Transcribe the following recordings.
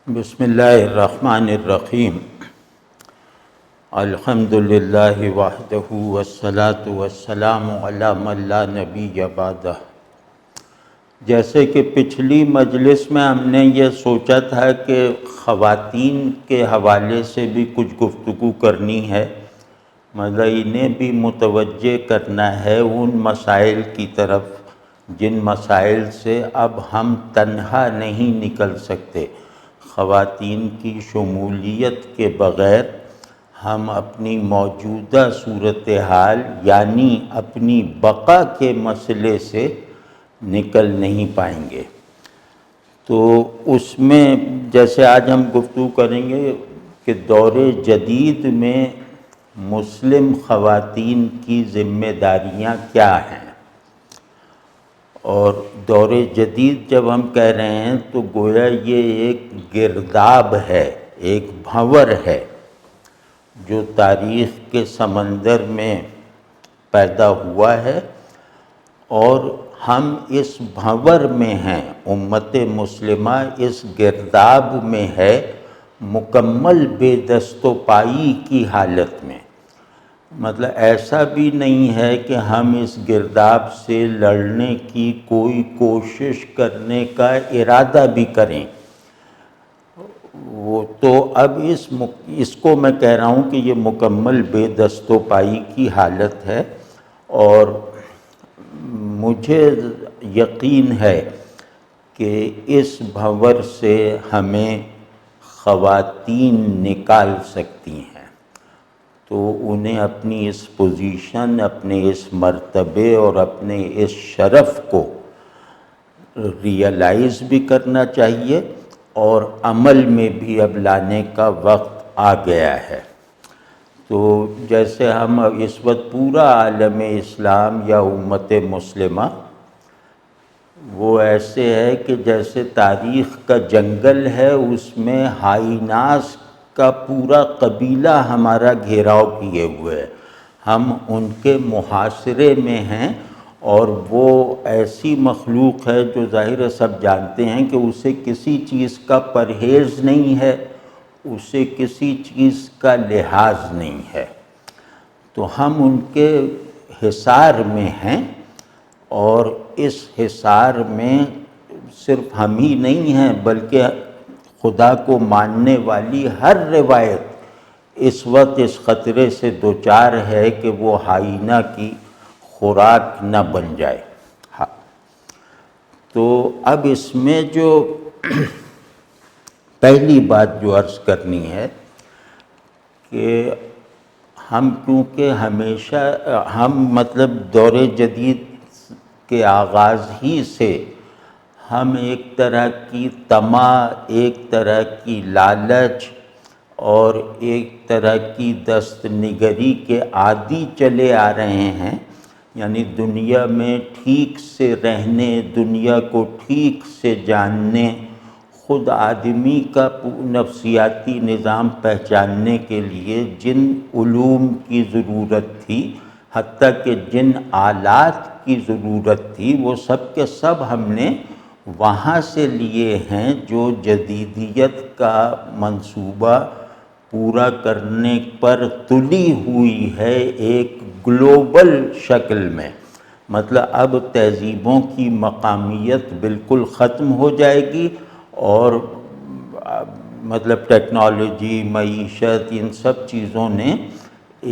بسم اللہ الرحمن الرحیم الحمد للہ وحدہ والصلاة والسلام علی من لا نبی بعدہ۔ جیسے کہ پچھلی مجلس میں ہم نے یہ سوچا تھا کہ خواتین کے حوالے سے بھی کچھ گفتگو کرنی ہے، مطلب انہیں بھی متوجہ کرنا ہے ان مسائل کی طرف جن مسائل سے اب ہم تنہا نہیں نکل سکتے۔ خواتین کی شمولیت کے بغیر ہم اپنی موجودہ صورتحال یعنی اپنی بقا کے مسئلے سے نکل نہیں پائیں گے۔ تو اس میں جیسے آج ہم گفتگو کریں گے کہ دور جدید میں مسلم خواتین کی ذمہ داریاں کیا ہیں، اور دور جدید جب ہم کہہ رہے ہیں تو گویا یہ ایک گرداب ہے، ایک بھنور ہے جو تاریخ کے سمندر میں پیدا ہوا ہے، اور ہم اس بھنور میں ہیں۔ امت مسلمہ اس گرداب میں ہے، مکمل بے دست و پائی کی حالت میں۔ مطلب ایسا بھی نہیں ہے کہ ہم اس گرداب سے لڑنے کی کوئی کوشش کرنے کا ارادہ بھی کریں۔ وہ تو اب اس کو میں کہہ رہا ہوں کہ یہ مکمل بے دست و پائی کی حالت ہے، اور مجھے یقین ہے کہ اس بھنور سے ہمیں خواتین نکال سکتی ہیں، تو انہیں اپنی اس پوزیشن، اپنے اس مرتبے اور اپنے اس شرف کو ریئلائز بھی کرنا چاہیے، اور عمل میں بھی اب لانے کا وقت آ گیا ہے۔ تو جیسے ہم اس وقت پورا عالم اسلام یا امت مسلمہ وہ ایسے ہے کہ جیسے تاریخ کا جنگل ہے، اس میں ہائیناس کا پورا قبیلہ ہمارا گھیراؤ کیے ہوئے ہے، ہم ان کے محاصرے میں ہیں، اور وہ ایسی مخلوق ہے جو ظاہر سب جانتے ہیں کہ اسے کسی چیز کا پرہیز نہیں ہے، اسے کسی چیز کا لحاظ نہیں ہے۔ تو ہم ان کے حصار میں ہیں، اور اس حصار میں صرف ہم ہی نہیں ہیں بلکہ خدا کو ماننے والی ہر روایت اس وقت اس خطرے سے دوچار ہے کہ وہ ہائینہ کی خوراک نہ بن جائے۔ تو اب اس میں جو پہلی بات جو عرض کرنی ہے کہ ہم کیونکہ ہمیشہ مطلب دور جدید کے آغاز ہی سے ہم ایک طرح کی طمع، ایک طرح کی لالچ اور ایک طرح کی دست نگری کے عادی چلے آ رہے ہیں، یعنی دنیا میں ٹھیک سے رہنے، دنیا کو ٹھیک سے جاننے، خود آدمی کا نفسیاتی نظام پہچاننے کے لیے جن علوم کی ضرورت تھی، حتیٰ کہ جن آلات کی ضرورت تھی، وہ سب کے سب ہم نے وہاں سے لیے ہیں جو جدیدیت کا منصوبہ پورا کرنے پر تلی ہوئی ہے ایک گلوبل شکل میں۔ مطلب اب تہذیبوں کی مقامیت بالکل ختم ہو جائے گی، اور مطلب ٹیکنالوجی، معیشت، ان سب چیزوں نے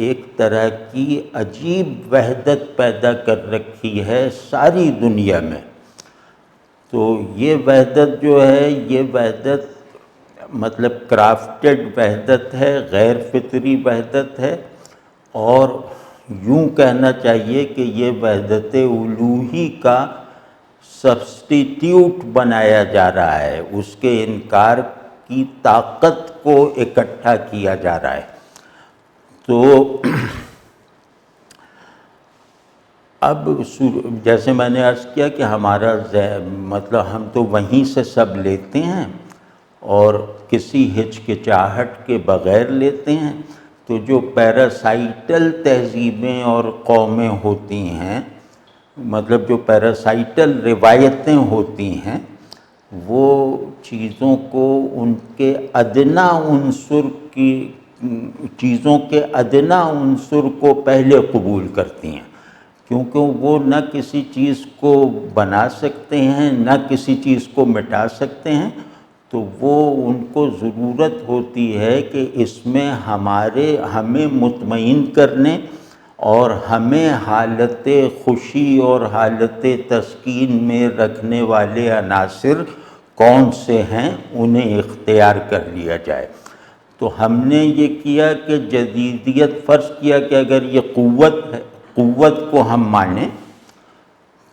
ایک طرح کی عجیب وحدت پیدا کر رکھی ہے ساری دنیا میں۔ تو یہ وحدت جو ہے، یہ وحدت مطلب کرافٹڈ وحدت ہے، غیر فطری وحدت ہے، اور یوں کہنا چاہیے کہ یہ وحدت الوہی کا سبسٹیٹیوٹ بنایا جا رہا ہے، اس کے انکار کی طاقت کو اکٹھا کیا جا رہا ہے۔ تو اب جیسے میں نے عرض کیا کہ ہمارا مطلب ہم تو وہیں سے سب لیتے ہیں اور کسی ہچکچاہٹ کے بغیر لیتے ہیں، تو جو پیراسائٹل تہذیبیں اور قومیں ہوتی ہیں، مطلب جو پیراسائٹل روایتیں ہوتی ہیں، وہ چیزوں کو ان کے ادنا عنصر کی چیزوں کے ادنا عنصر کو پہلے قبول کرتی ہیں، کیونکہ وہ نہ کسی چیز کو بنا سکتے ہیں نہ کسی چیز کو مٹا سکتے ہیں، تو وہ ان کو ضرورت ہوتی ہے کہ اس میں ہمیں مطمئن کرنے اور ہمیں حالت خوشی اور حالت تسکین میں رکھنے والے عناصر کون سے ہیں انہیں اختیار کر لیا جائے۔ تو ہم نے یہ کیا کہ جدیدیت فرض کیا کہ اگر یہ قوت کو ہم مانیں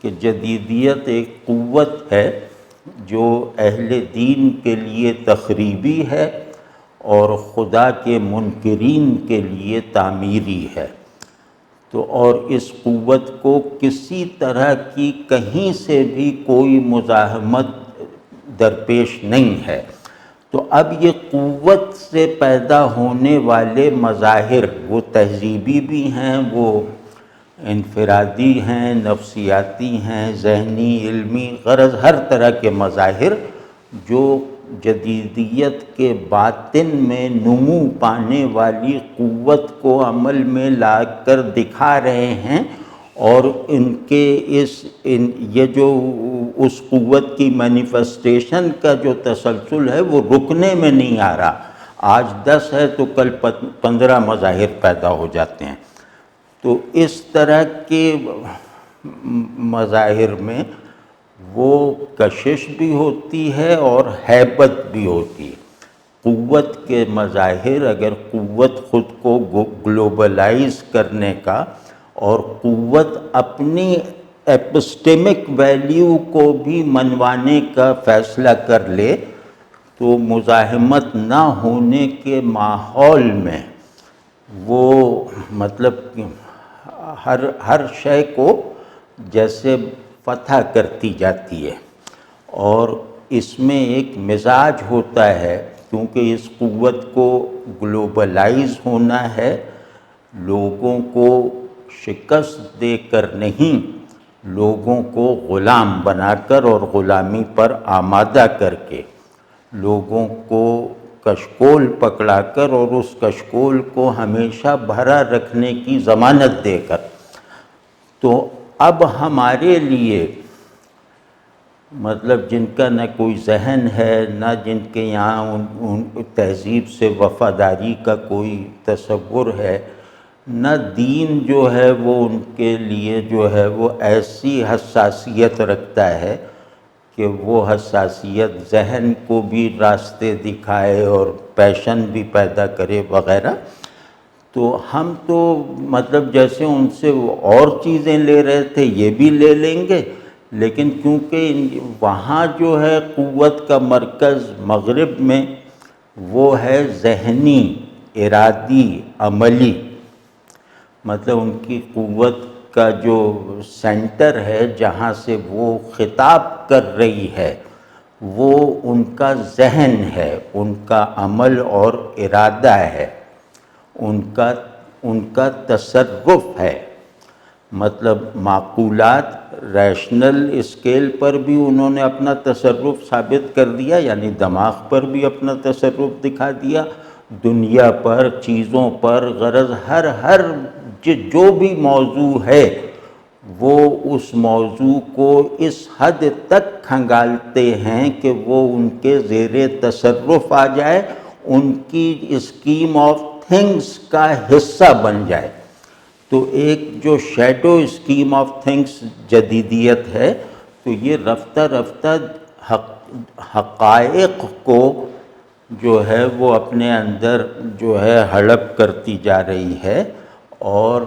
کہ جدیدیت ایک قوت ہے جو اہل دین کے لیے تخریبی ہے اور خدا کے منکرین کے لیے تعمیری ہے، تو اور اس قوت کو کسی طرح کی کہیں سے بھی کوئی مزاحمت درپیش نہیں ہے، تو اب یہ قوت سے پیدا ہونے والے مظاہر وہ تہذیبی بھی ہیں، وہ انفرادی ہیں، نفسیاتی ہیں، ذہنی، علمی، غرض ہر طرح کے مظاہر جو جدیدیت کے باطن میں نمو پانے والی قوت کو عمل میں لا کر دکھا رہے ہیں، اور ان کے یہ جو اس قوت کی مینیفسٹیشن کا جو تسلسل ہے وہ رکنے میں نہیں آ رہا، آج 10 ہے تو کل 15 مظاہر پیدا ہو جاتے ہیں۔ تو اس طرح کے مظاہر میں وہ کشش بھی ہوتی ہے اور ہیبت بھی ہوتی ہے۔ قوت کے مظاہر، اگر قوت خود کو گلوبلائز کرنے کا اور قوت اپنی ایپسٹیمک ویلیو کو بھی منوانے کا فیصلہ کر لے، تو مزاحمت نہ ہونے کے ماحول میں وہ مطلب ہر شے کو جیسے فتح کرتی جاتی ہے، اور اس میں ایک مزاج ہوتا ہے، کیونکہ اس قوت کو گلوبلائز ہونا ہے، لوگوں کو شکست دے کر نہیں، لوگوں کو غلام بنا کر اور غلامی پر آمادہ کر کے، لوگوں کو کشکول پکڑا کر اور اس کشکول کو ہمیشہ بھرا رکھنے کی ضمانت دے کر۔ تو اب ہمارے لیے مطلب جن کا نہ کوئی ذہن ہے، نہ جن کے یہاں ان تہذیب سے وفاداری کا کوئی تصور ہے، نہ دین جو ہے وہ ان کے لیے جو ہے وہ ایسی حساسیت رکھتا ہے کہ وہ حساسیت ذہن کو بھی راستے دکھائے اور پیشن بھی پیدا کرے وغیرہ، تو ہم تو مطلب جیسے ان سے اور چیزیں لے رہے تھے یہ بھی لے لیں گے، لیکن کیونکہ وہاں جو ہے قوت کا مرکز مغرب میں وہ ہے ذہنی، ارادی، عملی، مطلب ان کی قوت کا جو سینٹر ہے جہاں سے وہ خطاب کر رہی ہے وہ ان کا ذہن ہے، ان کا عمل اور ارادہ ہے، ان کا تصرف ہے، مطلب معقولات ریشنل اسکیل پر بھی انہوں نے اپنا تصرف ثابت کر دیا، یعنی دماغ پر بھی اپنا تصرف دکھا دیا، دنیا پر، چیزوں پر، غرض ہر جو بھی موضوع ہے وہ اس موضوع کو اس حد تک کھنگالتے ہیں کہ وہ ان کے زیر تصرف آ جائے، ان کی اسکیم آف تھنگس کا حصہ بن جائے۔ تو ایک جو شیڈو اسکیم آف تھنگس جدیدیت ہے، تو یہ رفتہ رفتہ حقائق کو جو ہے وہ اپنے اندر جو ہے ہڑپ کرتی جا رہی ہے، اور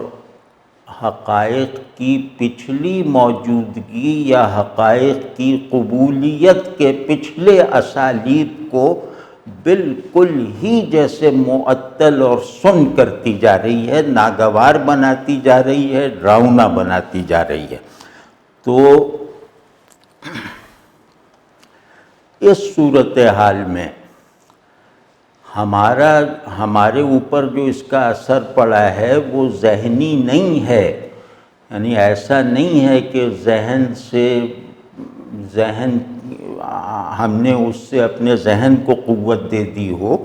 حقائق کی پچھلی موجودگی یا حقائق کی قبولیت کے پچھلے اسالیب کو بالکل ہی جیسے معطل اور سن کرتی جا رہی ہے، ناگوار بناتی جا رہی ہے، ڈراؤنا بناتی جا رہی ہے۔ تو اس صورتحال میں ہمارے اوپر جو اس کا اثر پڑا ہے وہ ذہنی نہیں ہے، یعنی ایسا نہیں ہے کہ ذہن ہم نے اس سے اپنے ذہن کو قوت دے دی ہو.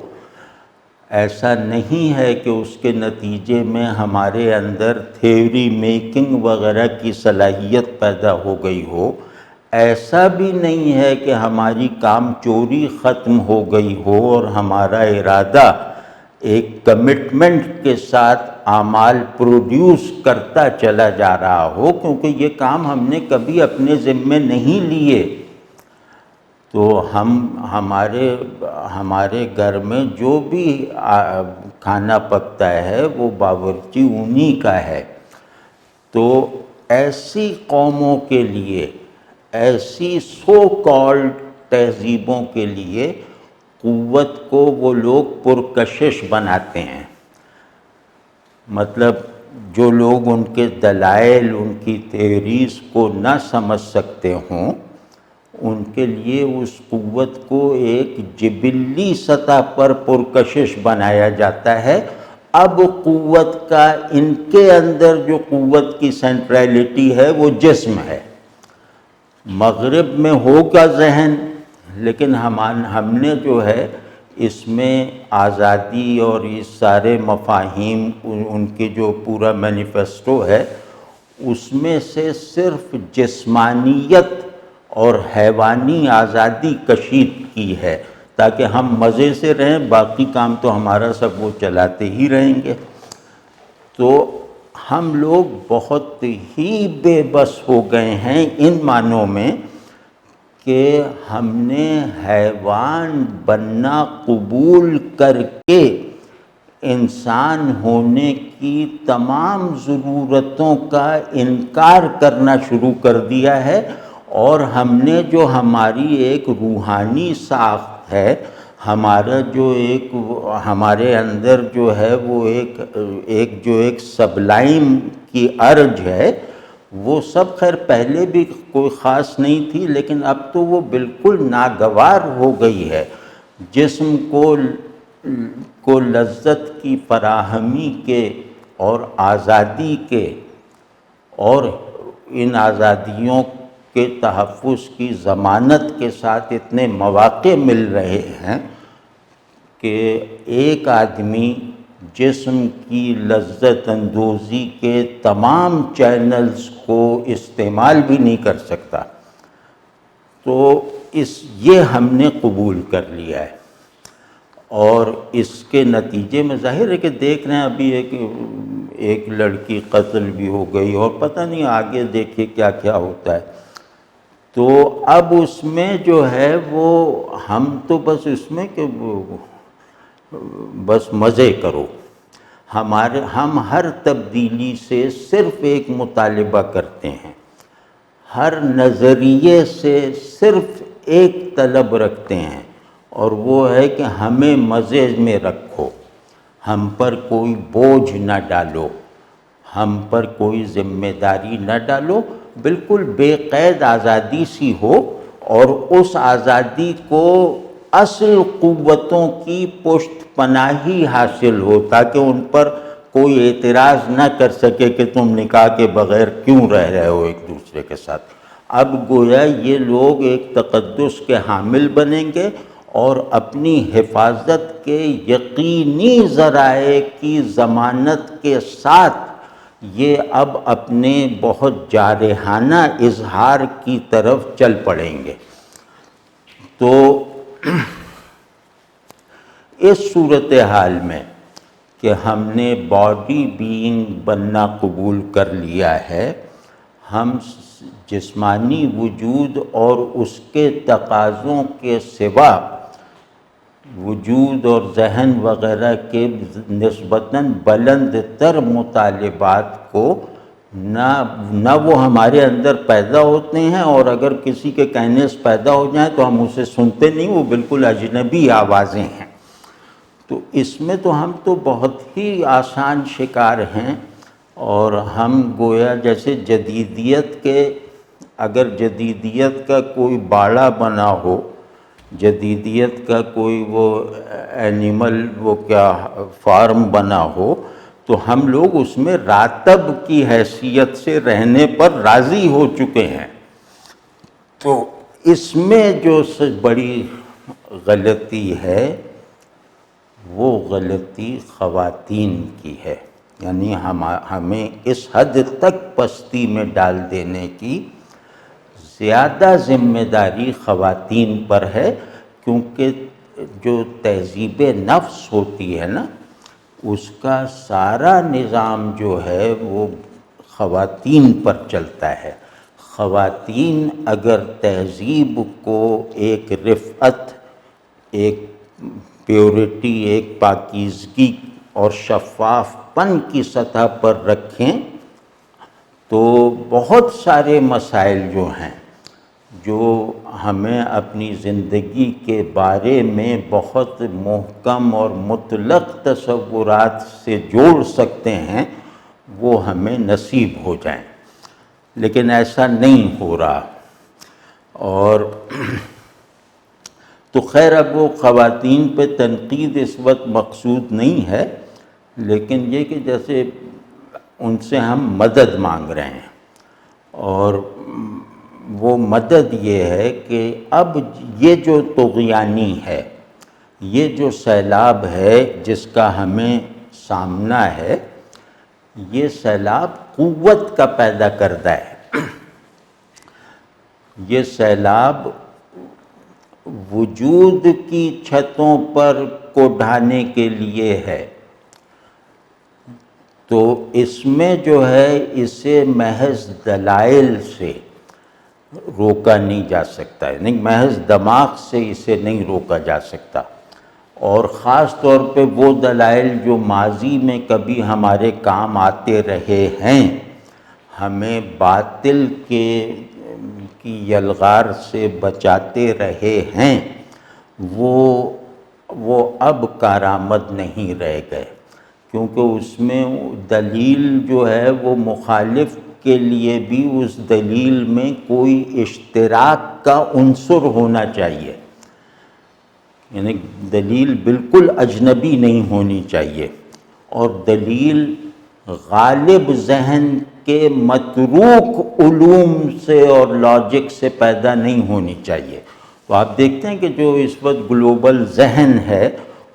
ایسا نہیں ہے کہ اس کے نتیجے میں ہمارے اندر تھیوری میکنگ وغیرہ کی صلاحیت پیدا ہو گئی ہو. ایسا بھی نہیں ہے کہ ہماری کام چوری ختم ہو گئی ہو اور ہمارا ارادہ ایک کمٹمنٹ کے ساتھ اعمال پروڈیوس کرتا چلا جا رہا ہو، کیونکہ یہ کام ہم نے کبھی اپنے ذمے نہیں لیے. تو ہمارے گھر میں جو بھی کھانا پکتا ہے وہ باورچی انہی کا ہے. تو ایسی قوموں کے لیے، ایسی سو کالڈ تہذیبوں کے لیے قوت کو وہ لوگ پرکشش بناتے ہیں. مطلب جو لوگ ان کے دلائل، ان کی تھیوریز کو نہ سمجھ سکتے ہوں، ان کے لیے اس قوت کو ایک جبلی سطح پر پرکشش بنایا جاتا ہے. اب قوت کا ان کے اندر جو قوت کی سینٹرلٹی ہے وہ جسم ہے. مغرب میں ہوگا ذہن، لیکن ہم نے جو ہے اس میں آزادی اور یہ سارے مفاہیم، ان کی جو پورا مینیفیسٹو ہے، اس میں سے صرف جسمانیت اور حیوانی آزادی کشید کی ہے تاکہ ہم مزے سے رہیں، باقی کام تو ہمارا سب وہ چلاتے ہی رہیں گے. تو ہم لوگ بہت ہی بے بس ہو گئے ہیں ان معنوں میں کہ ہم نے حیوان بننا قبول کر کے انسان ہونے کی تمام ضرورتوں کا انکار کرنا شروع کر دیا ہے. اور ہم نے جو ہماری ایک روحانی ساخت ہے، ہمارے اندر جو ہے وہ ایک سبلائم کی ارج ہے، وہ سب خیر پہلے بھی کوئی خاص نہیں تھی، لیکن اب تو وہ بالکل ناگوار ہو گئی ہے. جسم کو لذت کی فراہمی کے اور آزادی کے اور ان آزادیوں کے تحفظ کی ضمانت کے ساتھ اتنے مواقع مل رہے ہیں کہ ایک آدمی جسم کی لذت اندوزی کے تمام چینلز کو استعمال بھی نہیں کر سکتا. تو یہ ہم نے قبول کر لیا ہے، اور اس کے نتیجے میں ظاہر ہے کہ دیکھ رہے ہیں ابھی ایک لڑکی قتل بھی ہو گئی، اور پتہ نہیں آگے دیکھیے کیا کیا ہوتا ہے. تو اب اس میں جو ہے وہ ہم تو بس اس میں کہ بس مزے کرو. ہم ہر تبدیلی سے صرف ایک مطالبہ کرتے ہیں، ہر نظریے سے صرف ایک طلب رکھتے ہیں، اور وہ ہے کہ ہمیں مزے میں رکھو، ہم پر کوئی بوجھ نہ ڈالو، ہم پر کوئی ذمہ داری نہ ڈالو، بالکل بے قید آزادی سی ہو، اور اس آزادی کو اصل قوتوں کی پشت پناہی حاصل ہو تاکہ ان پر کوئی اعتراض نہ کر سکے کہ تم نکاح کے بغیر کیوں رہ رہے ہو ایک دوسرے کے ساتھ. اب گویا یہ لوگ ایک تقدس کے حامل بنیں گے اور اپنی حفاظت کے یقینی ذرائع کی ضمانت کے ساتھ یہ اب اپنے بہت جارحانہ اظہار کی طرف چل پڑیں گے. تو اس صورتحال میں کہ ہم نے باڈی بینگ بننا قبول کر لیا ہے، ہم جسمانی وجود اور اس کے تقاضوں کے سوا وجود اور ذہن وغیرہ کے نسبتاً بلند تر مطالبات کو نہ وہ ہمارے اندر پیدا ہوتے ہیں، اور اگر کسی کے کہنے سے پیدا ہو جائیں تو ہم اسے سنتے نہیں، وہ بالکل اجنبی آوازیں ہیں. تو اس میں تو ہم تو بہت ہی آسان شکار ہیں، اور ہم گویا جیسے اگر جدیدیت کا کوئی باڑہ بنا ہو، جدیدیت کا کوئی وہ اینیمل فارم بنا ہو، تو ہم لوگ اس میں راتب کی حیثیت سے رہنے پر راضی ہو چکے ہیں. تو اس میں جو بڑی غلطی ہے وہ غلطی خواتین کی ہے، یعنی ہمیں اس حد تک پستی میں ڈال دینے کی زیادہ ذمہ داری خواتین پر ہے، کیونکہ جو تہذیب نفس ہوتی ہے نا، اس کا سارا نظام جو ہے وہ خواتین پر چلتا ہے۔ خواتین اگر تہذیب کو ایک رفعت، ایک پیورٹی، ایک پاکیزگی اور شفاف پن کی سطح پر رکھیں تو بہت سارے مسائل جو ہیں، جو ہمیں اپنی زندگی کے بارے میں بہت محکم اور مطلق تصورات سے جوڑ سکتے ہیں، وہ ہمیں نصیب ہو جائیں، لیکن ایسا نہیں ہو رہا۔ اور تو خیر، اب وہ خواتین پہ تنقید اس وقت مقصود نہیں ہے، لیکن یہ کہ جیسے ان سے ہم مدد مانگ رہے ہیں، اور وہ مدد یہ ہے کہ اب یہ جو طغیانی ہے، یہ جو سیلاب ہے جس کا ہمیں سامنا ہے، یہ سیلاب قوت کا پیدا کرتا ہے۔ یہ سیلاب وجود کی چھتوں پر کو ڈھانے کے لیے ہے، تو اس میں جو ہے اسے محض دلائل سے روکا نہیں جا سکتا ہے، نہیں، محض دماغ سے اسے نہیں روکا جا سکتا، اور خاص طور پہ وہ دلائل جو ماضی میں کبھی ہمارے کام آتے رہے ہیں، ہمیں باطل کی یلغار سے بچاتے رہے ہیں، وہ اب کارآمد نہیں رہ گئے، کیونکہ اس میں دلیل جو ہے وہ مخالف کے لیے بھی اس دلیل میں کوئی اشتراک کا عنصر ہونا چاہیے، یعنی دلیل بالکل اجنبی نہیں ہونی چاہیے، اور دلیل غالب ذہن کے متروک علوم سے اور لاجک سے پیدا نہیں ہونی چاہیے۔ تو آپ دیکھتے ہیں کہ جو اس وقت گلوبل ذہن ہے،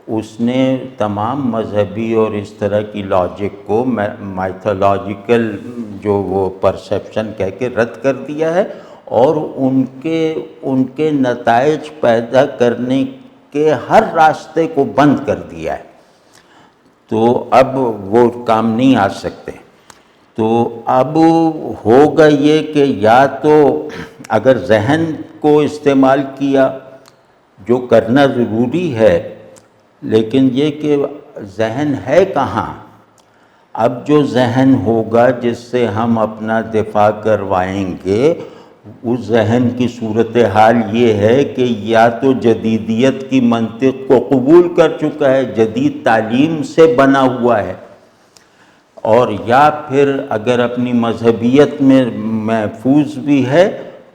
اس نے تمام مذہبی اور اس طرح کی لاجک کو مائتھولوجیکل جو وہ پرسیپشن کہہ کے رد کر دیا ہے، اور ان کے نتائج پیدا کرنے کے ہر راستے کو بند کر دیا ہے، تو اب وہ کام نہیں آ سکتے۔ تو اب ہوگا یہ کہ یا تو اگر ذہن کو استعمال کیا، جو کرنا ضروری ہے، لیکن یہ کہ ذہن ہے کہاں؟ اب جو ذہن ہوگا جس سے ہم اپنا دفاع کروائیں گے، اس ذہن کی صورتحال یہ ہے کہ یا تو جدیدیت کی منطق کو قبول کر چکا ہے، جدید تعلیم سے بنا ہوا ہے، اور یا پھر اگر اپنی مذہبیت میں محفوظ بھی ہے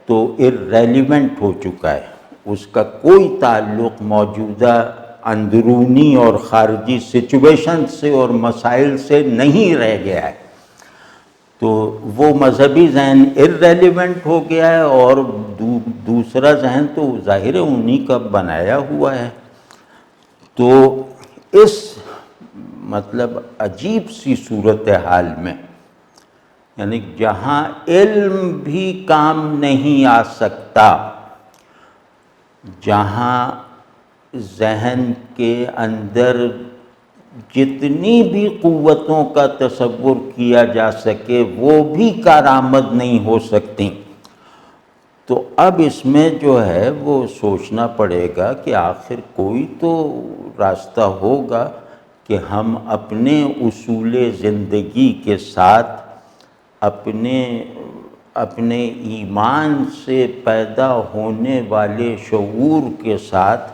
تو irrelevant ہو چکا ہے، اس کا کوئی تعلق موجودہ اندرونی اور خارجی سچویشن سے اور مسائل سے نہیں رہ گیا ہے، تو وہ مذہبی ذہن irrelevant ہو گیا ہے، اور دوسرا ذہن تو ظاہر انہی کا بنایا ہوا ہے۔ تو اس مطلب عجیب سی صورتحال میں، یعنی جہاں علم بھی کام نہیں آ سکتا، جہاں ذہن کے اندر جتنی بھی قوتوں کا تصور کیا جا سکے وہ بھی کارآمد نہیں ہو سکتی، تو اب اس میں جو ہے وہ سوچنا پڑے گا کہ آخر کوئی تو راستہ ہوگا کہ ہم اپنے اصول زندگی کے ساتھ، اپنے ایمان سے پیدا ہونے والے شعور کے ساتھ،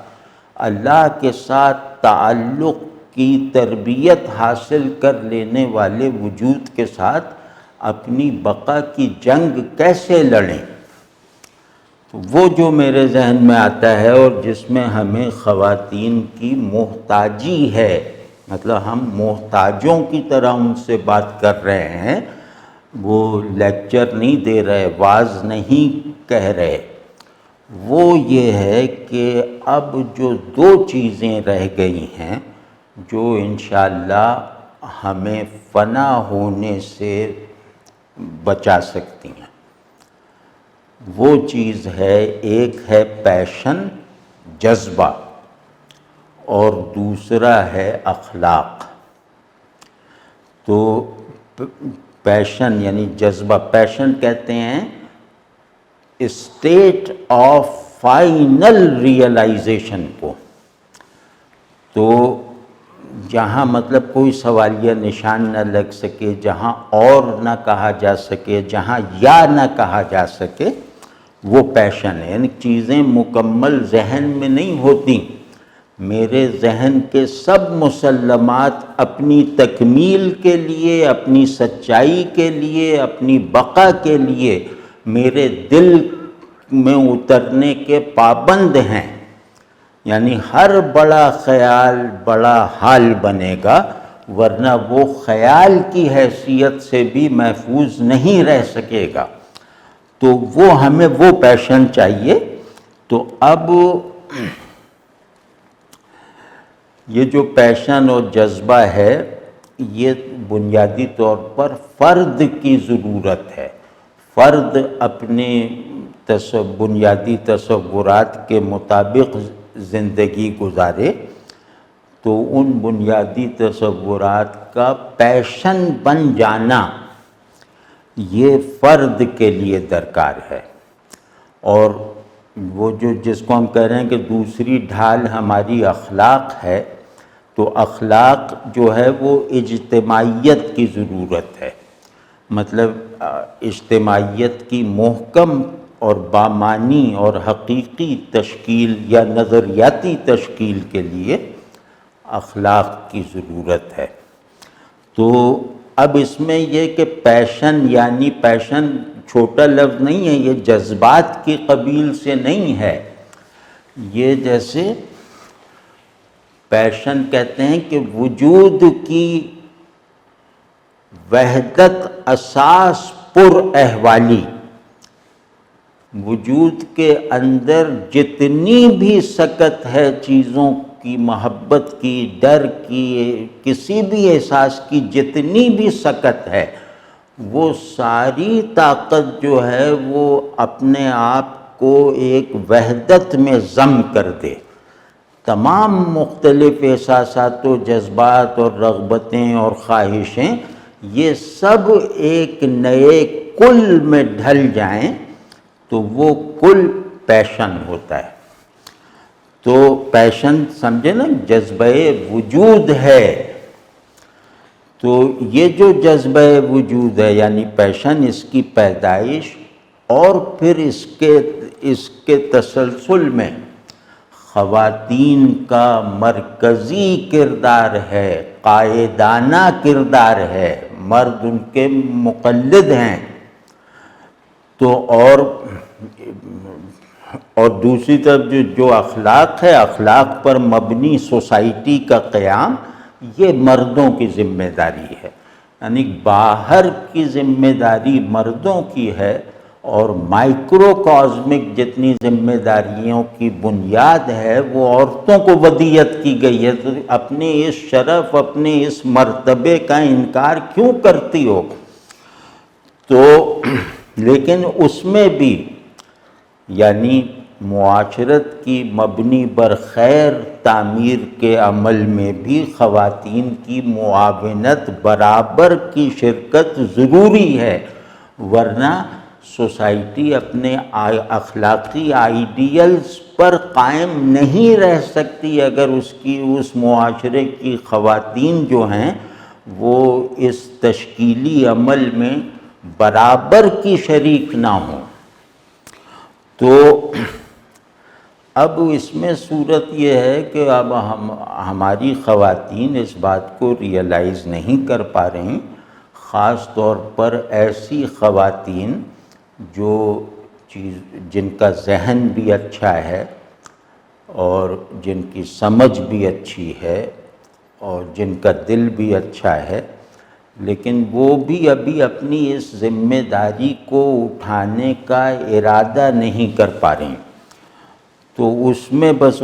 اللہ کے ساتھ تعلق کی تربیت حاصل کر لینے والے وجود کے ساتھ اپنی بقا کی جنگ کیسے لڑیں۔ تو وہ جو میرے ذہن میں آتا ہے، اور جس میں ہمیں خواتین کی محتاجی ہے، مطلب ہم محتاجوں کی طرح ان سے بات کر رہے ہیں، وہ لیکچر نہیں دے رہے، واعظ نہیں کہہ رہے، وہ یہ ہے کہ اب جو دو چیزیں رہ گئی ہیں جو انشاءاللہ ہمیں فنا ہونے سے بچا سکتی ہیں، وہ چیز ہے، ایک ہے پیشن، جذبہ، اور دوسرا ہے اخلاق۔ تو پیشن یعنی جذبہ، پیشن کہتے ہیں اسٹیٹ آف فائنل ریئلائزیشن کو۔ تو جہاں مطلب کوئی سوالیہ نشان نہ لگ سکے، جہاں اور نہ کہا جا سکے، جہاں یا نہ کہا جا سکے، وہ پیشن ہے۔ یعنی چیزیں مکمل ذہن میں نہیں ہوتی، میرے ذہن کے سب مسلمات اپنی تکمیل کے لیے، اپنی سچائی کے لیے، اپنی بقا کے لیے میرے دل میں اترنے کے پابند ہیں۔ یعنی ہر بڑا خیال بڑا حال بنے گا، ورنہ وہ خیال کی حیثیت سے بھی محفوظ نہیں رہ سکے گا۔ تو وہ ہمیں وہ پیشن چاہیے۔ تو اب یہ جو پیشن اور جذبہ ہے، یہ بنیادی طور پر فرد کی ضرورت ہے۔ فرد اپنے بنیادی تصورات کے مطابق زندگی گزارے، تو ان بنیادی تصورات کا پیشن بن جانا یہ فرد کے لیے درکار ہے۔ اور وہ جس کو ہم کہہ رہے ہیں کہ دوسری ڈھال ہماری اخلاق ہے، تو اخلاق جو ہے وہ اجتماعیت کی ضرورت ہے۔ مطلب اجتماعیت کی محکم اور بامانی اور حقیقی تشکیل یا نظریاتی تشکیل کے لیے اخلاق کی ضرورت ہے۔ تو اب اس میں یہ کہ پیشن، یعنی پیشن چھوٹا لفظ نہیں ہے، یہ جذبات کی قبیل سے نہیں ہے۔ یہ جیسے پیشن کہتے ہیں کہ وجود کی وحدت اساس پر احوالی، وجود کے اندر جتنی بھی سکت ہے چیزوں کی، محبت کی، ڈر کی، کسی بھی احساس کی جتنی بھی سکت ہے، وہ ساری طاقت جو ہے وہ اپنے آپ کو ایک وحدت میں ضم کر دے۔ تمام مختلف احساسات و جذبات اور رغبتیں اور خواہشیں یہ سب ایک نئے کل میں ڈھل جائیں تو وہ کل پیشن ہوتا ہے۔ تو پیشن سمجھے نا، جذبہ وجود ہے۔ تو یہ جو جذبہ وجود ہے یعنی پیشن، اس کی پیدائش اور پھر اس کے تسلسل میں خواتین کا مرکزی کردار ہے، قائدانہ کردار ہے، مرد ان کے مقلد ہیں۔ تو اور دوسری طرف جو اخلاق ہے، اخلاق پر مبنی سوسائٹی کا قیام، یہ مردوں کی ذمہ داری ہے۔ یعنی باہر کی ذمہ داری مردوں کی ہے، اور مائکرو کازمک جتنی ذمہ داریوں کی بنیاد ہے وہ عورتوں کو ودیت کی گئی ہے۔ تو اپنے اس شرف، اپنے اس مرتبے کا انکار کیوں کرتی ہو؟ تو لیکن اس میں بھی یعنی معاشرت کی مبنی بر خیر تعمیر کے عمل میں بھی خواتین کی معاونت، برابر کی شرکت ضروری ہے، ورنہ سوسائٹی اپنے اخلاقی آئیڈیلز پر قائم نہیں رہ سکتی اگر اس معاشرے کی خواتین جو ہیں وہ اس تشکیلی عمل میں برابر کی شریک نہ ہوں۔ تو اب اس میں صورت یہ ہے کہ اب ہماری خواتین اس بات کو ریئلائز نہیں کر پا رہی، خاص طور پر ایسی خواتین جن کا ذہن بھی اچھا ہے اور جن کی سمجھ بھی اچھی ہے اور جن کا دل بھی اچھا ہے، لیکن وہ بھی ابھی اپنی اس ذمہ داری کو اٹھانے کا ارادہ نہیں کر پا رہی۔ تو اس میں بس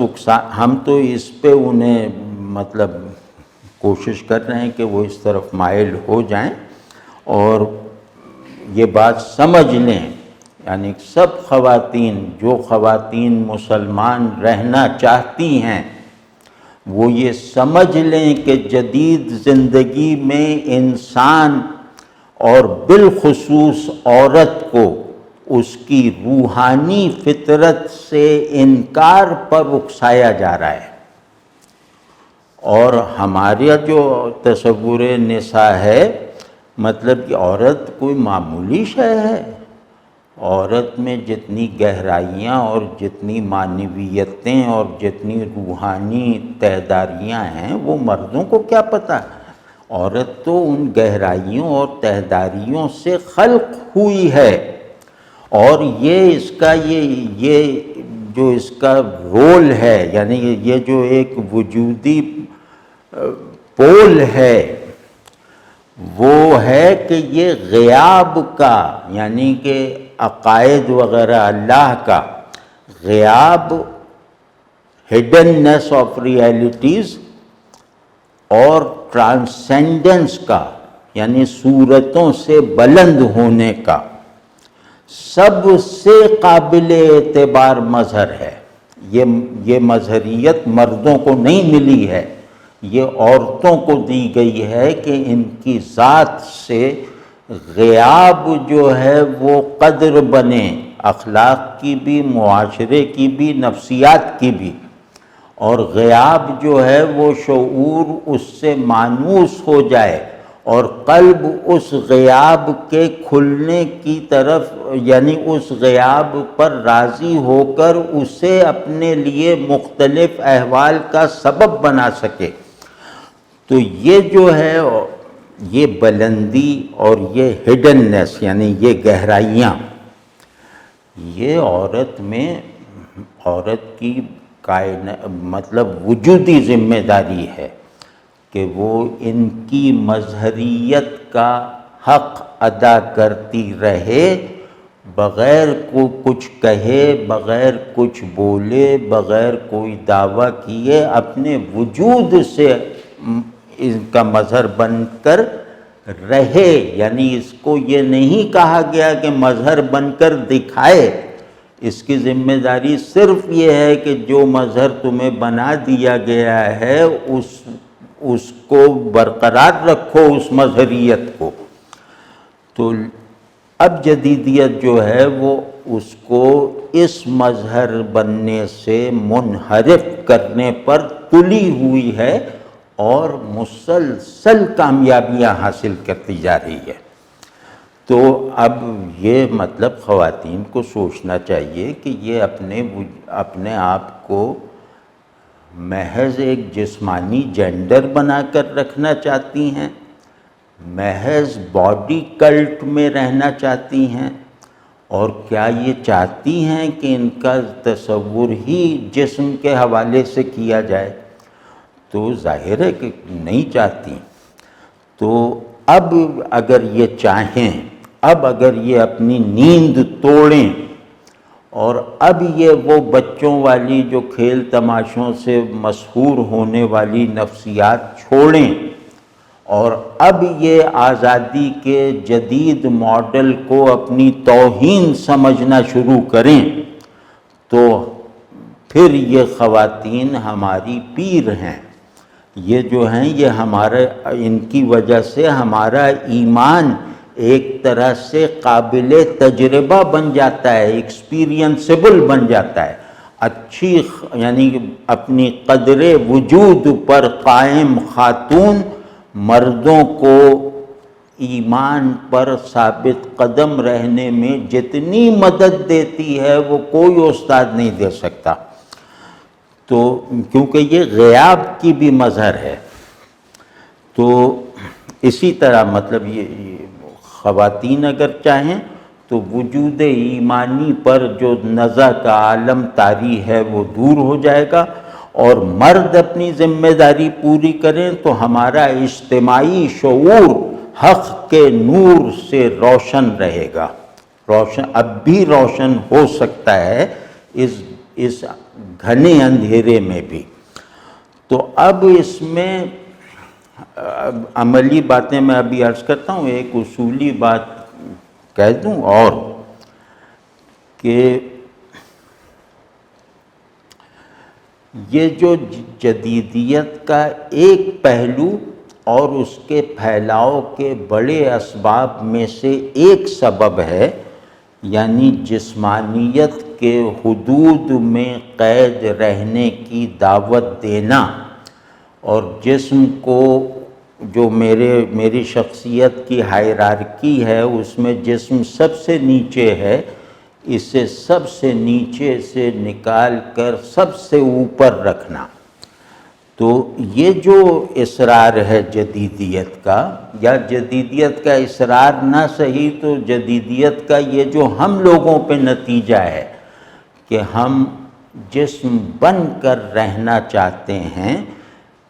ہم تو اس پہ انہیں مطلب کوشش کر رہے ہیں کہ وہ اس طرف مائل ہو جائیں اور یہ بات سمجھ لیں، یعنی سب خواتین، جو خواتین مسلمان رہنا چاہتی ہیں، وہ یہ سمجھ لیں کہ جدید زندگی میں انسان اور بالخصوص عورت کو اس کی روحانی فطرت سے انکار پر اکسایا جا رہا ہے۔ اور ہمارا جو تصور نساء ہے، مطلب کہ عورت کوئی معمولی شے ہے، عورت میں جتنی گہرائیاں اور جتنی معنویتیں اور جتنی روحانی تہداریاں ہیں وہ مردوں کو کیا پتہ۔ عورت تو ان گہرائیوں اور تہداریوں سے خلق ہوئی ہے، اور یہ اس کا یہ جو اس کا رول ہے، یعنی یہ جو ایک وجودی پول ہے، وہ ہے کہ یہ غیاب کا، یعنی کہ عقائد وغیرہ اللہ کا غیاب، ہڈننیس آف ریئلٹیز، اور ٹرانسینڈنس کا، یعنی صورتوں سے بلند ہونے کا سب سے قابل اعتبار مظہر ہے۔ یہ مظہریت مردوں کو نہیں ملی ہے، یہ عورتوں کو دی گئی ہے کہ ان کی ذات سے غیاب جو ہے وہ قدر بنے، اخلاق کی بھی، معاشرے کی بھی، نفسیات کی بھی، اور غیاب جو ہے وہ شعور اس سے مانوس ہو جائے اور قلب اس غیاب کے کھلنے کی طرف، یعنی اس غیاب پر راضی ہو کر اسے اپنے لیے مختلف احوال کا سبب بنا سکے۔ تو یہ جو ہے یہ بلندی اور یہ ہڈننیس، یعنی یہ گہرائیاں، یہ عورت میں، عورت کی مطلب وجودی ذمہ داری ہے کہ وہ ان کی مظہریت کا حق ادا کرتی رہے، بغیر کچھ کہے، بغیر کچھ بولے، بغیر کوئی دعویٰ کیے، اپنے وجود سے ان کا مظہر بن کر رہے۔ یعنی اس کو یہ نہیں کہا گیا کہ مظہر بن کر دکھائے، اس کی ذمہ داری صرف یہ ہے کہ جو مظہر تمہیں بنا دیا گیا ہے اس کو برقرار رکھو، اس مظہریت کو۔ تو اب جدیدیت جو ہے وہ اس کو اس مظہر بننے سے منحرف کرنے پر تلی ہوئی ہے اور مسلسل کامیابیاں حاصل کرتی جا رہی ہے۔ تو اب یہ مطلب خواتین کو سوچنا چاہیے کہ یہ اپنے آپ کو محض ایک جسمانی جینڈر بنا کر رکھنا چاہتی ہیں، محض باڈی کلٹ میں رہنا چاہتی ہیں، اور کیا یہ چاہتی ہیں کہ ان کا تصور ہی جسم کے حوالے سے کیا جائے؟ تو ظاہر ہے کہ نہیں چاہتی۔ تو اب اگر یہ چاہیں، اب اگر یہ اپنی نیند توڑیں اور اب یہ وہ بچوں والی جو کھیل تماشوں سے مسحور ہونے والی نفسیات چھوڑیں اور اب یہ آزادی کے جدید ماڈل کو اپنی توہین سمجھنا شروع کریں، تو پھر یہ خواتین ہماری پیر ہیں، یہ جو ہیں یہ ان کی وجہ سے ہمارا ایمان ایک طرح سے قابل تجربہ بن جاتا ہے، ایکسپیرینسیبل بن جاتا ہے۔ اچھی یعنی اپنی قدر وجود پر قائم خاتون مردوں کو ایمان پر ثابت قدم رہنے میں جتنی مدد دیتی ہے وہ کوئی استاد نہیں دے سکتا۔ تو کیونکہ یہ غیاب کی بھی مظہر ہے۔ تو اسی طرح مطلب یہ خواتین اگر چاہیں تو وجود ایمانی پر جو نزع کا عالم طاری ہے وہ دور ہو جائے گا، اور مرد اپنی ذمہ داری پوری کریں تو ہمارا اجتماعی شعور حق کے نور سے روشن رہے گا، اب بھی روشن ہو سکتا ہے اس اس گھنے اندھیرے میں بھی۔ تو اب اس میں عملی باتیں میں ابھی عرض کرتا ہوں، ایک اصولی بات کہہ دوں اور کہ یہ جو جدیدیت کا ایک پہلو اور اس کے پھیلاؤ کے بڑے اسباب میں سے ایک سبب ہے، یعنی جسمانیت کے حدود میں قید رہنے کی دعوت دینا، اور جسم کو جو میری شخصیت کی ہائرارکی ہے اس میں جسم سب سے نیچے ہے، اسے سب سے نیچے سے نکال کر سب سے اوپر رکھنا۔ تو یہ جو اصرار ہے جدیدیت کا، یا جدیدیت کا اصرار نہ صحیح تو جدیدیت کا یہ جو ہم لوگوں پہ نتیجہ ہے کہ ہم جسم بن کر رہنا چاہتے ہیں،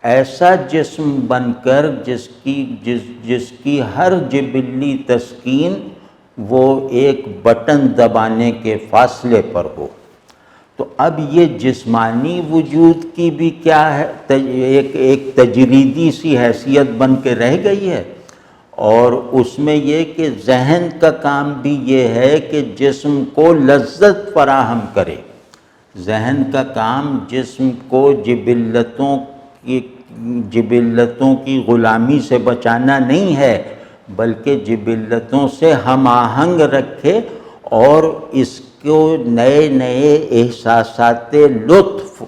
ایسا جسم بن کر جس کی ہر جبلی تسکین وہ ایک بٹن دبانے کے فاصلے پر ہو۔ تو اب یہ جسمانی وجود کی بھی کیا ہے، ایک تجریدی سی حیثیت بن کے رہ گئی ہے، اور اس میں یہ کہ ذہن کا کام بھی یہ ہے کہ جسم کو لذت فراہم کرے۔ ذہن کا کام جسم کو جبلتوں کی غلامی سے بچانا نہیں ہے، بلکہ جبلتوں سے ہم آہنگ رکھے اور اس کو نئے نئے احساسات لطف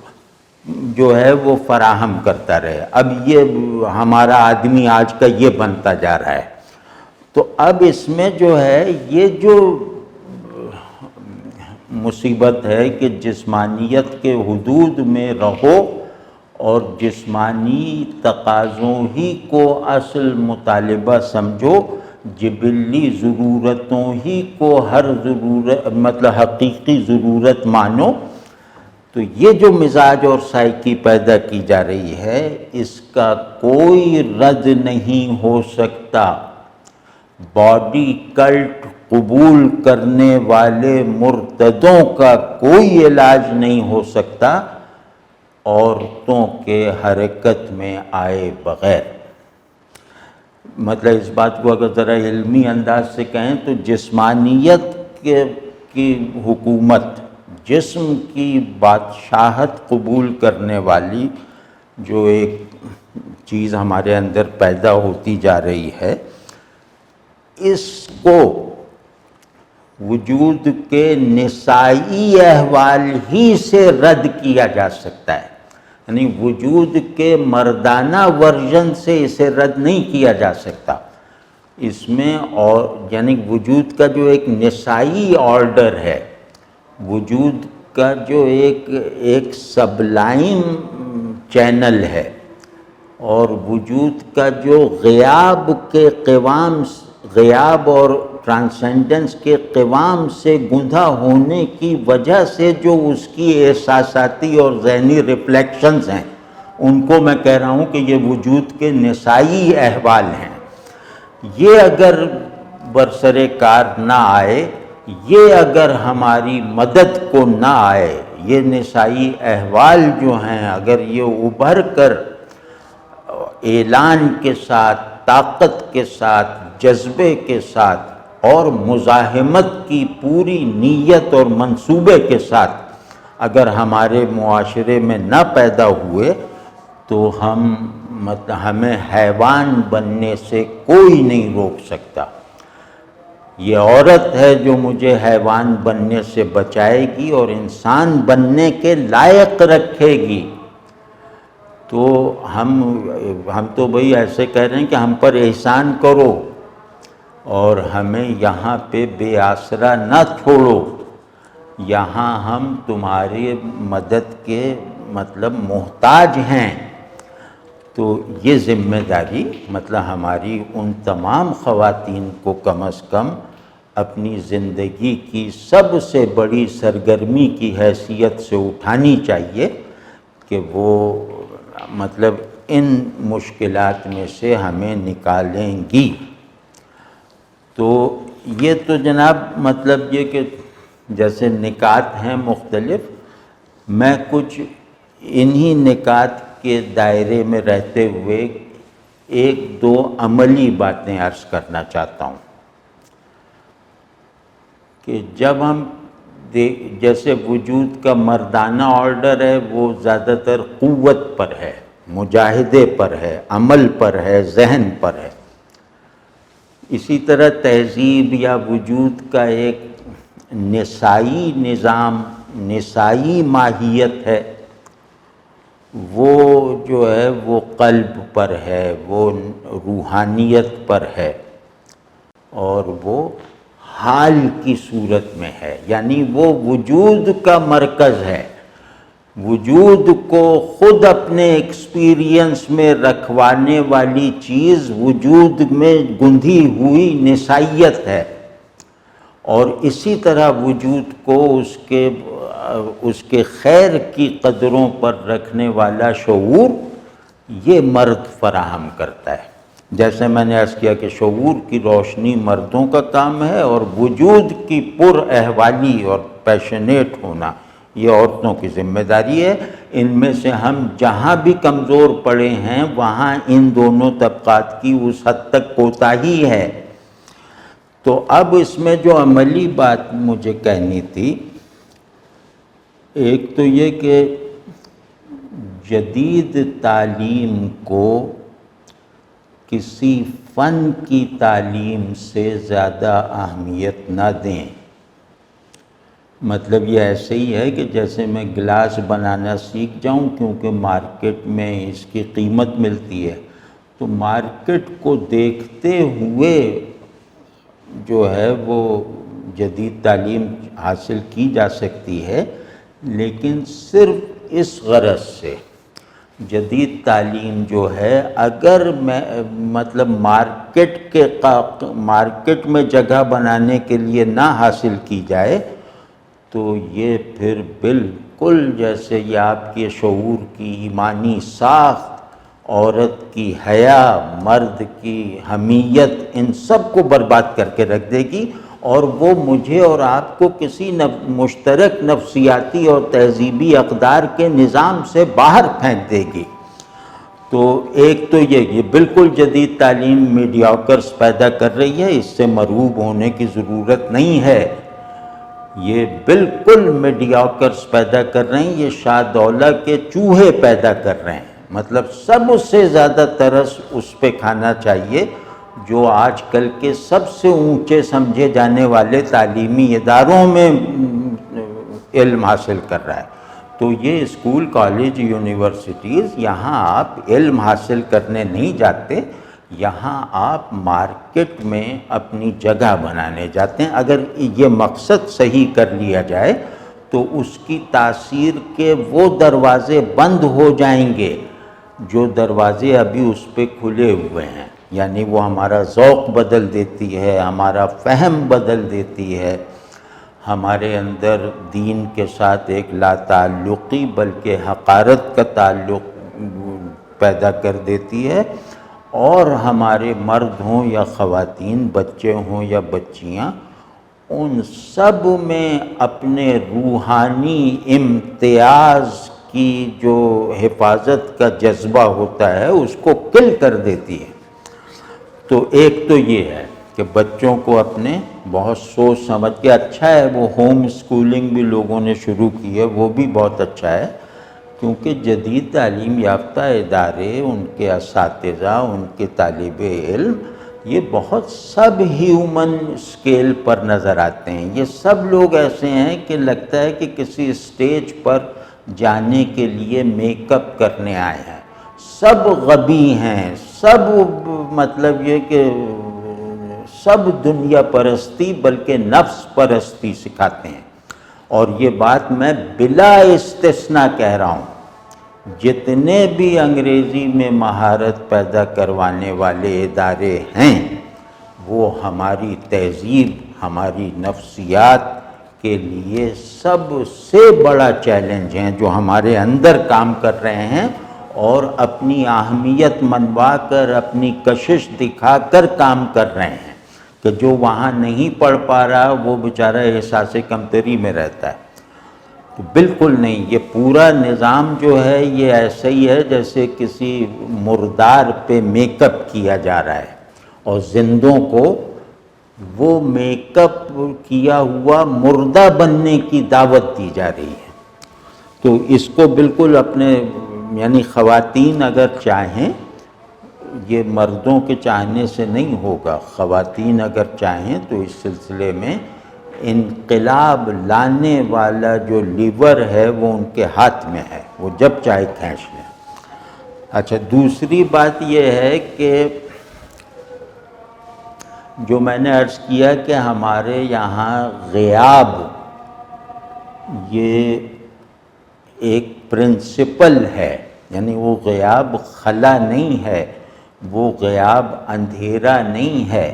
جو ہے وہ فراہم کرتا رہے۔ اب یہ ہمارا آدمی آج کا یہ بنتا جا رہا ہے۔ تو اب اس میں جو ہے یہ جو مصیبت ہے کہ جسمانیت کے حدود میں رہو اور جسمانی تقاضوں ہی کو اصل مطالبہ سمجھو، جبلی ضرورتوں ہی کو ہر حقیقی ضرورت مانو، تو یہ جو مزاج اور سائیکی پیدا کی جا رہی ہے اس کا کوئی رد نہیں ہو سکتا۔ باڈی کلٹ قبول کرنے والے مرتدوں کا کوئی علاج نہیں ہو سکتا عورتوں کے حرکت میں آئے بغیر۔ مطلب اس بات کو اگر ذرا علمی انداز سے کہیں تو جسمانیت کی حکومت، جسم کی بادشاہت قبول کرنے والی جو ایک چیز ہمارے اندر پیدا ہوتی جا رہی ہے، اس کو وجود کے نسائی احوال ہی سے رد کیا جا سکتا ہے، یعنی وجود کے مردانہ ورژن سے اسے رد نہیں کیا جا سکتا۔ اس میں اور یعنی وجود کا جو ایک نسائی آرڈر ہے، وجود کا جو ایک سبلائم چینل ہے، اور وجود کا جو غیاب اور ٹرانسینڈنس کے قوام سے گندھا ہونے کی وجہ سے جو اس کی احساساتی اور ذہنی ریفلیکشنز ہیں، ان کو میں کہہ رہا ہوں کہ یہ وجود کے نسائی احوال ہیں۔ یہ اگر برسر کار نہ آئے، یہ اگر ہماری مدد کو نہ آئے، یہ نسائی احوال جو ہیں اگر یہ ابھر کر اعلان کے ساتھ، طاقت کے ساتھ، جذبے کے ساتھ اور مزاحمت کی پوری نیت اور منصوبے کے ساتھ اگر ہمارے معاشرے میں نہ پیدا ہوئے تو ہمیں حیوان بننے سے کوئی نہیں روک سکتا۔ یہ عورت ہے جو مجھے حیوان بننے سے بچائے گی اور انسان بننے کے لائق رکھے گی۔ تو ہم تو بھئی ایسے کہہ رہے ہیں کہ ہم پر احسان کرو اور ہمیں یہاں پہ بے آسرا نہ چھوڑو، یہاں ہم تمہاری مدد کے محتاج ہیں۔ تو یہ ذمہ داری ہماری ان تمام خواتین کو کم از کم اپنی زندگی کی سب سے بڑی سرگرمی کی حیثیت سے اٹھانی چاہیے کہ وہ ان مشکلات میں سے ہمیں نکالیں گی۔ تو یہ تو جناب یہ کہ جیسے نکات ہیں مختلف، میں کچھ انہی نکات کے دائرے میں رہتے ہوئے ایک دو عملی باتیں عرض کرنا چاہتا ہوں کہ جب ہم جیسے وجود کا مردانہ آرڈر ہے وہ زیادہ تر قوت پر ہے، مجاہدے پر ہے، عمل پر ہے، ذہن پر ہے، اسی طرح تہذیب یا وجود کا ایک نسائی نظام، نسائی ماہیت ہے، وہ جو ہے وہ قلب پر ہے، وہ روحانیت پر ہے، اور وہ حال کی صورت میں ہے، یعنی وہ وجود کا مرکز ہے، وجود کو خود اپنے ایکسپیرینس میں رکھوانے والی چیز وجود میں گندھی ہوئی نسائیت ہے، اور اسی طرح وجود کو اس کے خیر کی قدروں پر رکھنے والا شعور یہ مرد فراہم کرتا ہے۔ جیسے میں نے عرض کیا کہ شعور کی روشنی مردوں کا کام ہے، اور وجود کی پر احوالی اور پیشنیٹ ہونا یہ عورتوں کی ذمہ داری ہے۔ ان میں سے ہم جہاں بھی کمزور پڑے ہیں وہاں ان دونوں طبقات کی اس حد تک کوتاہی ہے۔ تو اب اس میں جو عملی بات مجھے کہنی تھی، ایک تو یہ کہ جدید تعلیم کو کسی فن کی تعلیم سے زیادہ اہمیت نہ دیں۔ مطلب یہ ایسے ہی ہے کہ جیسے میں گلاس بنانا سیکھ جاؤں کیونکہ مارکیٹ میں اس کی قیمت ملتی ہے، تو مارکیٹ کو دیکھتے ہوئے جو ہے وہ جدید تعلیم حاصل کی جا سکتی ہے، لیکن صرف اس غرض سے جدید تعلیم جو ہے اگر مطلب مارکیٹ میں جگہ بنانے کے لیے نہ حاصل کی جائے تو یہ پھر بالکل جیسے یہ آپ کے شعور کی ایمانی ساخت، عورت کی حیا، مرد کی حمیت، ان سب کو برباد کر کے رکھ دے گی، اور وہ مجھے اور آپ کو کسی مشترک نفسیاتی اور تہذیبی اقدار کے نظام سے باہر پھینک دے گی۔ تو ایک تو یہ بالکل جدید تعلیم میڈیاکرز پیدا کر رہی ہے، اس سے مرعوب ہونے کی ضرورت نہیں ہے، یہ بالکل میڈیاکرز پیدا کر رہے ہیں، یہ شاہ دولہ کے چوہے پیدا کر رہے ہیں۔ مطلب سب سے زیادہ ترس اس پہ کھانا چاہیے جو آج کل کے سب سے اونچے سمجھے جانے والے تعلیمی اداروں میں علم حاصل کر رہا ہے۔ تو یہ اسکول، کالج، یونیورسٹیز، یہاں آپ علم حاصل کرنے نہیں جاتے، یہاں آپ مارکیٹ میں اپنی جگہ بنانے جاتے ہیں۔ اگر یہ مقصد صحیح کر لیا جائے تو اس کی تاثیر کے وہ دروازے بند ہو جائیں گے جو دروازے ابھی اس پہ کھلے ہوئے ہیں، یعنی وہ ہمارا ذوق بدل دیتی ہے، ہمارا فہم بدل دیتی ہے، ہمارے اندر دین کے ساتھ ایک لا تعلقی بلکہ حقارت کا تعلق پیدا کر دیتی ہے، اور ہمارے مرد ہوں یا خواتین، بچے ہوں یا بچیاں، ان سب میں اپنے روحانی امتیاز کی جو حفاظت کا جذبہ ہوتا ہے اس کو کل کر دیتی ہے۔ تو ایک تو یہ ہے کہ بچوں کو اپنے بہت سوچ سمجھ کے، اچھا ہے وہ ہوم اسکولنگ بھی لوگوں نے شروع کی ہے، وہ بھی بہت اچھا ہے، کیونکہ جدید تعلیم یافتہ ادارے، ان کے اساتذہ، ان کے طالب علم، یہ بہت سب ہیومن اسکیل پر نظر آتے ہیں۔ یہ سب لوگ ایسے ہیں کہ لگتا ہے کہ کسی اسٹیج پر جانے کے لیے میک اپ کرنے آئے ہیں، سب غبی ہیں، سب مطلب یہ کہ سب دنیا پرستی بلکہ نفس پرستی سکھاتے ہیں، اور یہ بات میں بلا استثناء کہہ رہا ہوں۔ جتنے بھی انگریزی میں مہارت پیدا کروانے والے ادارے ہیں وہ ہماری تہذیب، ہماری نفسیات کے لیے سب سے بڑا چیلنج ہیں، جو ہمارے اندر کام کر رہے ہیں اور اپنی اہمیت منوا کر، اپنی کشش دکھا کر کام کر رہے ہیں، کہ جو وہاں نہیں پڑھ پا رہا وہ بیچارہ احساس کمتری میں رہتا ہے۔ تو بالکل نہیں، یہ پورا نظام جو ہے یہ ایسا ہی ہے جیسے کسی مردار پہ میک اپ کیا جا رہا ہے اور زندوں کو وہ میک اپ کیا ہوا مردہ بننے کی دعوت دی جا رہی ہے۔ تو اس کو بالکل اپنے یعنی خواتین اگر چاہیں، یہ مردوں کے چاہنے سے نہیں ہوگا، خواتین اگر چاہیں تو اس سلسلے میں انقلاب لانے والا جو لیور ہے وہ ان کے ہاتھ میں ہے، وہ جب چاہے کھینچ لیں۔ اچھا، دوسری بات یہ ہے کہ جو میں نے عرض کیا کہ ہمارے یہاں غیاب یہ ایک پرنسپل ہے، یعنی وہ غیاب خلا نہیں ہے، وہ غیاب اندھیرا نہیں ہے،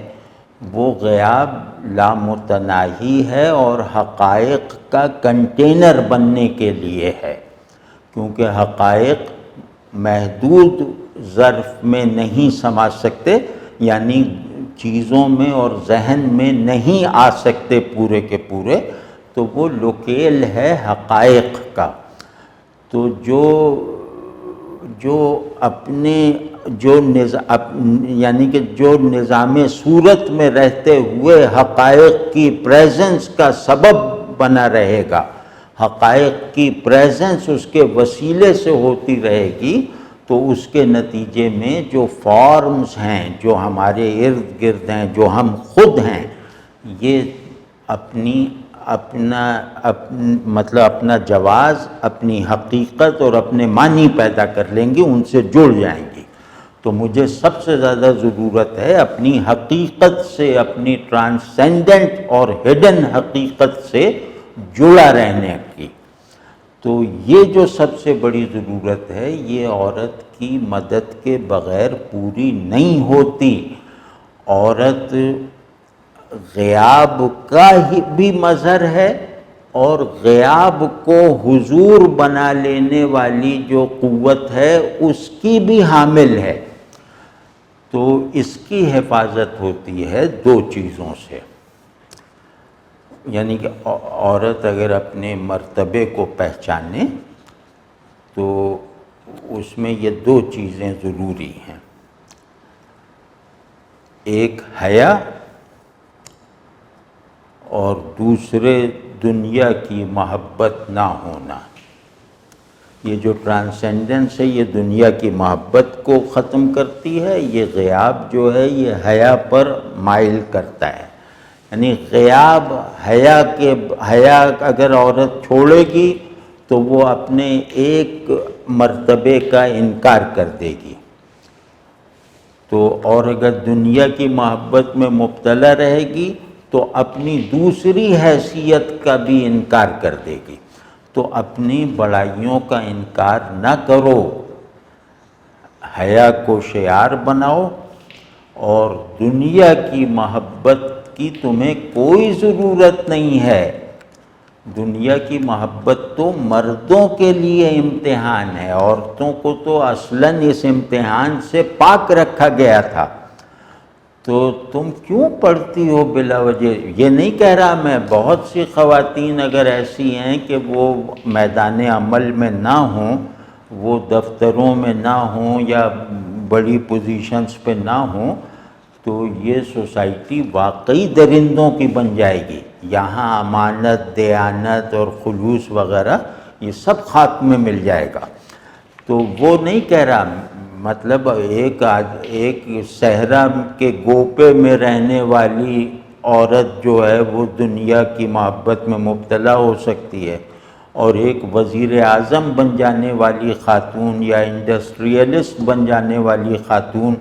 وہ غیاب لامتناہی ہے اور حقائق کا کنٹینر بننے کے لیے ہے، کیونکہ حقائق محدود ظرف میں نہیں سما سکتے، یعنی چیزوں میں اور ذہن میں نہیں آ سکتے پورے کے پورے، تو وہ لوکیل ہے حقائق کا۔ تو جو اپنے یعنی کہ جو نظام صورت میں رہتے ہوئے حقائق کی پریزنس کا سبب بنا رہے گا، حقائق کی پریزنس اس کے وسیلے سے ہوتی رہے گی، تو اس کے نتیجے میں جو فارمز ہیں جو ہمارے ارد گرد ہیں، جو ہم خود ہیں، یہ اپنا جواز، اپنی حقیقت اور اپنے معنی پیدا کر لیں گی، ان سے جڑ جائیں گی۔ تو مجھے سب سے زیادہ ضرورت ہے اپنی حقیقت سے، اپنی ٹرانسینڈنٹ اور ہڈن حقیقت سے جڑا رہنے کی۔ تو یہ جو سب سے بڑی ضرورت ہے، یہ عورت کی مدد کے بغیر پوری نہیں ہوتی۔ عورت غیاب کا ہی بھی مظہر ہے اور غیاب کو حضور بنا لینے والی جو قوت ہے اس کی بھی حامل ہے۔ تو اس کی حفاظت ہوتی ہے دو چیزوں سے، یعنی کہ عورت اگر اپنے مرتبے کو پہچانے تو اس میں یہ دو چیزیں ضروری ہیں، ایک حیا اور دوسرے دنیا کی محبت نہ ہونا۔ یہ جو ٹرانسینڈنس ہے یہ دنیا کی محبت کو ختم کرتی ہے، یہ غیاب جو ہے یہ حیا پر مائل کرتا ہے، یعنی غیاب حیا اگر عورت چھوڑے گی تو وہ اپنے ایک مرتبے کا انکار کر دے گی، تو اور اگر دنیا کی محبت میں مبتلا رہے گی تو اپنی دوسری حیثیت کا بھی انکار کر دے گی۔ تو اپنی بڑائیوں کا انکار نہ کرو، حیا کو شعار بناؤ، اور دنیا کی محبت کی تمہیں کوئی ضرورت نہیں ہے۔ دنیا کی محبت تو مردوں کے لیے امتحان ہے، عورتوں کو تو اصلاً اس امتحان سے پاک رکھا گیا تھا۔ تو تم کیوں پڑھتی ہو بلا وجہ؟ یہ نہیں کہہ رہا میں، بہت سی خواتین اگر ایسی ہیں کہ وہ میدان عمل میں نہ ہوں، وہ دفتروں میں نہ ہوں یا بڑی پوزیشنز پہ نہ ہوں، تو یہ سوسائٹی واقعی درندوں کی بن جائے گی۔ یہاں امانت، دیانت اور خلوص وغیرہ یہ سب خاک میں مل جائے گا۔ تو وہ نہیں کہہ رہا، مطلب ایک صحرا کے گوپے میں رہنے والی عورت جو ہے وہ دنیا کی محبت میں مبتلا ہو سکتی ہے، اور ایک وزیر اعظم بن جانے والی خاتون یا انڈسٹریلسٹ بن جانے والی خاتون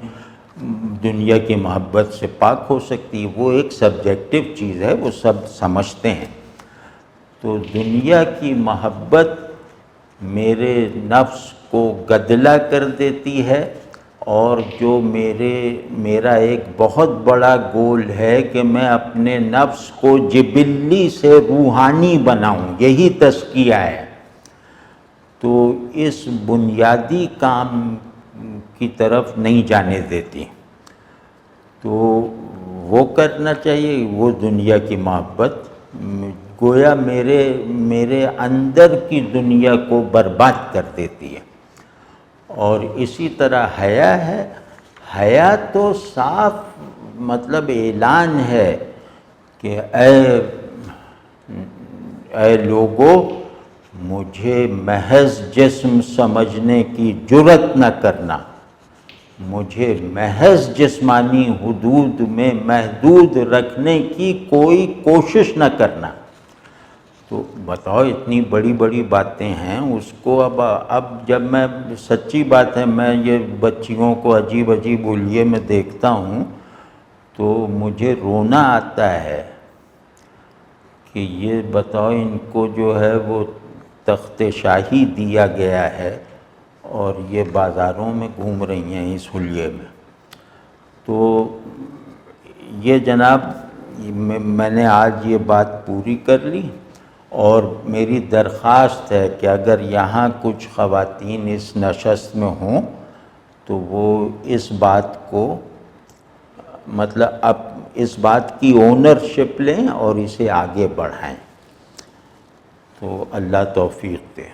دنیا کی محبت سے پاک ہو سکتی ہے۔ وہ ایک سبجیکٹو چیز ہے، وہ سب سمجھتے ہیں۔ تو دنیا کی محبت میرے نفس کو گدلا کر دیتی ہے، اور جو میرا ایک بہت بڑا گول ہے کہ میں اپنے نفس کو جبلی سے روحانی بناؤں، یہی تزکیہ ہے۔ تو اس بنیادی کام کی طرف نہیں جانے دیتی، تو وہ کرنا چاہیے، وہ دنیا کی محبت گویا میرے اندر کی دنیا کو برباد کر دیتی ہے۔ اور اسی طرح حیا ہے، حیا تو صاف مطلب اعلان ہے کہ اے لوگو، مجھے محض جسم سمجھنے کی جرات نہ کرنا، مجھے محض جسمانی حدود میں محدود رکھنے کی کوئی کوشش نہ کرنا۔ تو بتاؤ، اتنی بڑی بڑی باتیں ہیں، اس کو اب جب میں سچی بات ہے، میں یہ بچیوں کو عجیب عجیب حلیے میں دیکھتا ہوں تو مجھے رونا آتا ہے کہ یہ بتاؤ، ان کو جو ہے وہ تخت شاہی دیا گیا ہے اور یہ بازاروں میں گھوم رہی ہیں اس حلیے میں۔ تو یہ جناب، میں نے آج یہ بات پوری کر لی، اور میری درخواست ہے کہ اگر یہاں کچھ خواتین اس نشست میں ہوں تو وہ اس بات کو مطلب اب اس بات کی اونرشپ لیں اور اسے آگے بڑھائیں۔ تو اللہ توفیق دے۔